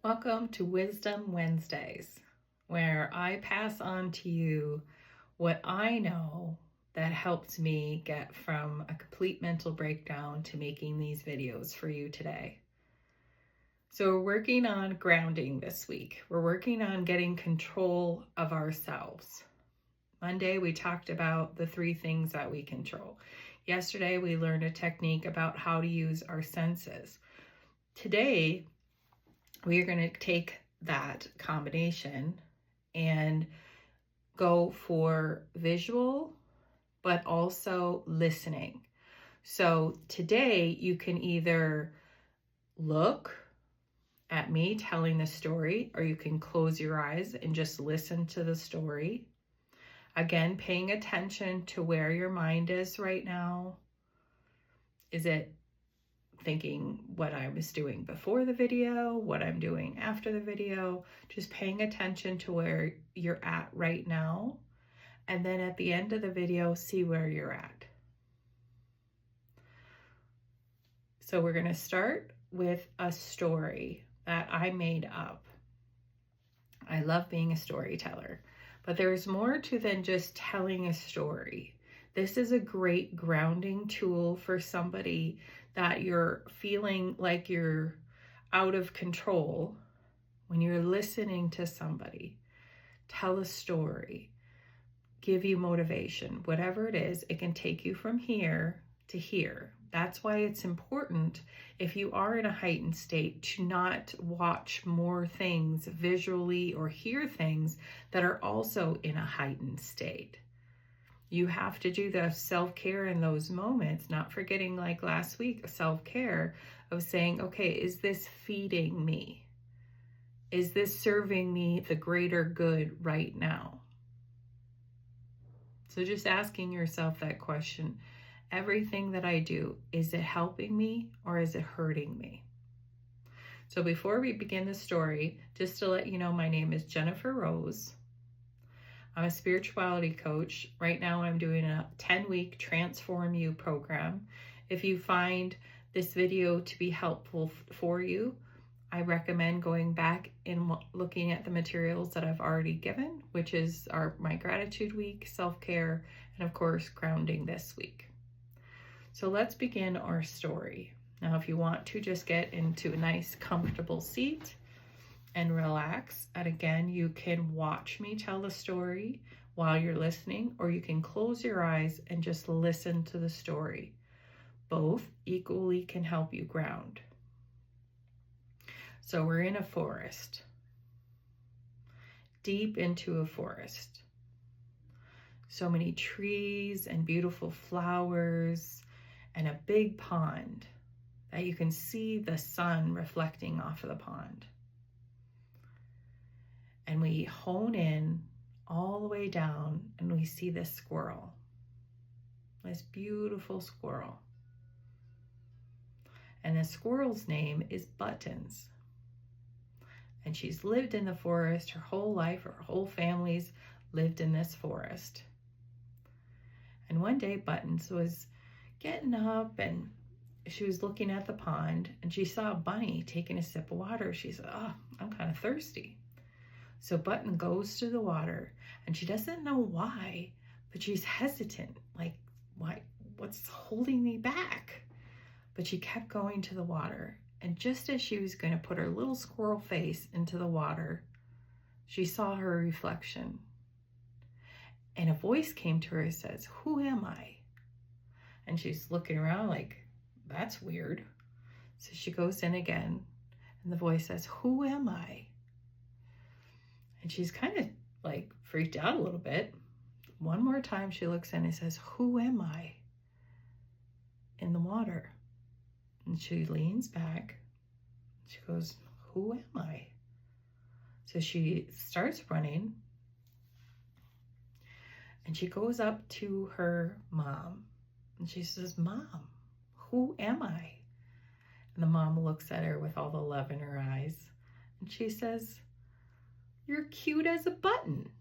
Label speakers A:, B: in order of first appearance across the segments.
A: Welcome to Wisdom Wednesdays, where I pass on to you what I know that helps me get from a complete mental breakdown to making these videos for you today. So we're working on grounding this week. We're working on getting control of ourselves. Monday, we talked about the 3 things that we control. Yesterday, we learned a technique about how to use our senses. Today, we are going to take that combination and go for visual, but also listening. So today you can either look at me telling the story, or you can close your eyes and just listen to the story. Again, paying attention to where your mind is right now. Is it thinking what I was doing before the video, what I'm doing after the video, just paying attention to where you're at right now. And then at the end of the video, see where you're at. So we're going to start with a story that I made up. I love being a storyteller, but there's more to than just telling a story. This is a great grounding tool for somebody that you're feeling like you're out of control. When you're listening to somebody tell a story, give you motivation, whatever it is, it can take you from here to here. That's why it's important, if you are in a heightened state, to not watch more things visually or hear things that are also in a heightened state. You have to do the self-care in those moments, not forgetting, like last week, self-care of saying, okay, is this feeding me? Is this serving me the greater good right now? So just asking yourself that question, everything that I do, is it helping me or is it hurting me? So before we begin the story, just to let you know, my name is Jennifer Rose. I'm a spirituality coach. Right now I'm doing a 10-week Transform You program. If you find this video to be helpful for you, I recommend going back and looking at the materials that I've already given, which is my gratitude week, self-care, and of course, grounding this week. So let's begin our story. Now, if you want to just get into a nice, comfortable seat and relax. And again, you can watch me tell the story while you're listening, or you can close your eyes and just listen to the story. Both equally can help you ground. So we're in a forest, deep into a forest. So many trees and beautiful flowers and a big pond that you can see the sun reflecting off of the pond. And we hone in all the way down and we see this squirrel, this beautiful squirrel. And the squirrel's name is Buttons. And she's lived in the forest her whole life. Her whole family's lived in this forest. And one day Buttons was getting up and she was looking at the pond and she saw a bunny taking a sip of water. She said, "Oh, I'm kind of thirsty." So Button goes to the water and she doesn't know why, but she's hesitant. Like, why? What's holding me back? But she kept going to the water. And just as she was going to put her little squirrel face into the water, she saw her reflection. And a voice came to her and says, "Who am I?" And she's looking around like, that's weird. So she goes in again and the voice says, "Who am I?" And she's kind of like freaked out a little bit. One more time she looks in and says, "Who am I?" in the water. And she leans back. She goes, "Who am I?" So she starts running. And she goes up to her mom. And she says, "Mom, who am I?" And the mom looks at her with all the love in her eyes. And she says, "You're cute as a button."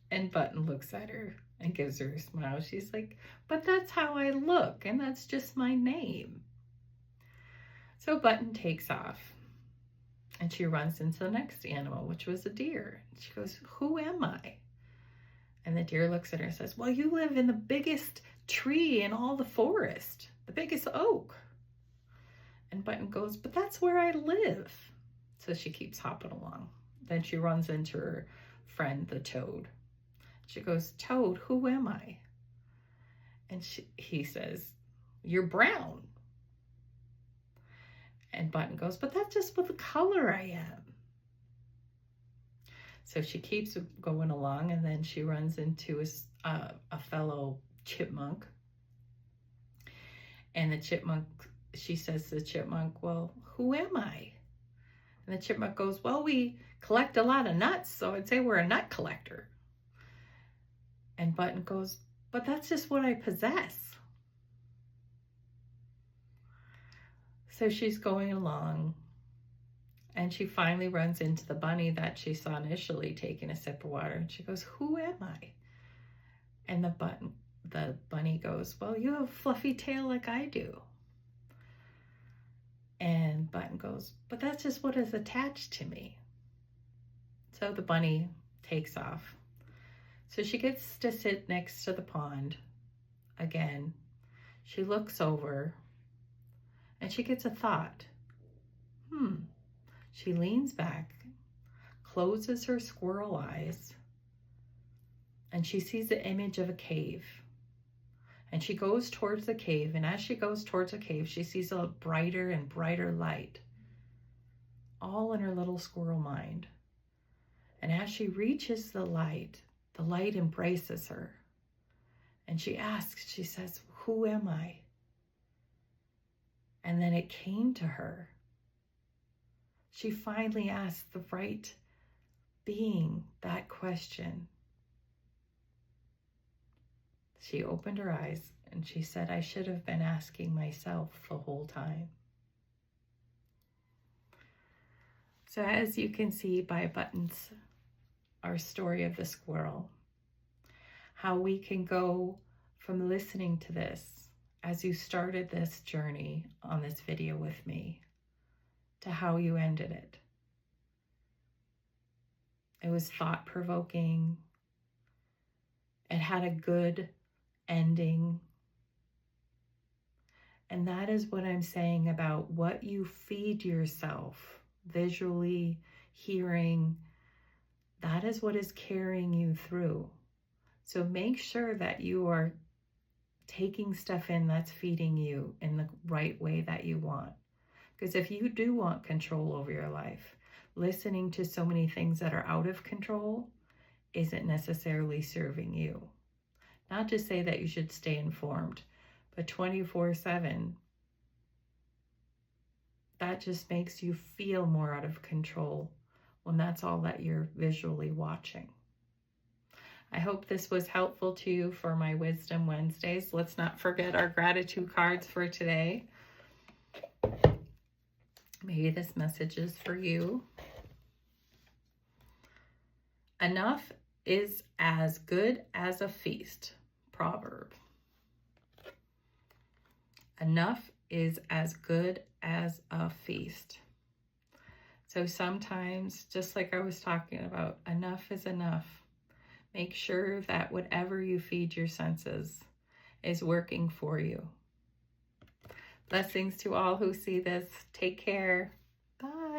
A: And Button looks at her and gives her a smile. She's like, "But that's how I look, and that's just my name." So Button takes off and she runs into the next animal, which was a deer. She goes, "Who am I?" And the deer looks at her and says, "Well, you live in the biggest tree in all the forest, the biggest oak." And Button goes, "But that's where I live." So she keeps hopping along. Then she runs into her friend, the toad. She goes, "Toad, who am I?" And he says, "You're brown." And Button goes, "But that's just what the color I am." So she keeps going along, and then she runs into a fellow chipmunk. And the chipmunk, she says to the chipmunk, "Well, who am I?" And the chipmunk goes, "Well, we collect a lot of nuts, so I'd say we're a nut collector." And Button goes, "But that's just what I possess." So she's going along, and she finally runs into the bunny that she saw initially taking a sip of water. And she goes, "Who am I?" And the bunny goes, "Well, you have a fluffy tail like I do." And Button goes, "But that's just what is attached to me." So the bunny takes off. So she gets to sit next to the pond again. She looks over and she gets a thought. She leans back, closes her squirrel eyes, and she sees the image of a cave. And she goes towards the cave, and as she goes towards the cave, she sees a brighter and brighter light, all in her little squirrel mind. And as she reaches the light embraces her. And she asks, she says, "Who am I?" And then it came to her. She finally asked the right being that question. She opened her eyes and she said, "I should have been asking myself the whole time." So as you can see by Button's, our story of the squirrel, how we can go from listening to this as you started this journey on this video with me to how you ended it. It was thought-provoking. It had a good ending. And that is what I'm saying about what you feed yourself, visually, hearing, that is what is carrying you through. So make sure that you are taking stuff in that's feeding you in the right way that you want. Because if you do want control over your life, listening to so many things that are out of control isn't necessarily serving you. Not to say that you should stay informed, but 24/7, that just makes you feel more out of control when that's all that you're visually watching. I hope this was helpful to you for my Wisdom Wednesdays. Let's not forget our gratitude cards for today. Maybe this message is for you. Enough is as good as a feast. Proverb. Enough is as good as a feast. So sometimes, just like I was talking about, enough is enough. Make sure that whatever you feed your senses is working for you. Blessings to all who see this. Take care. Bye.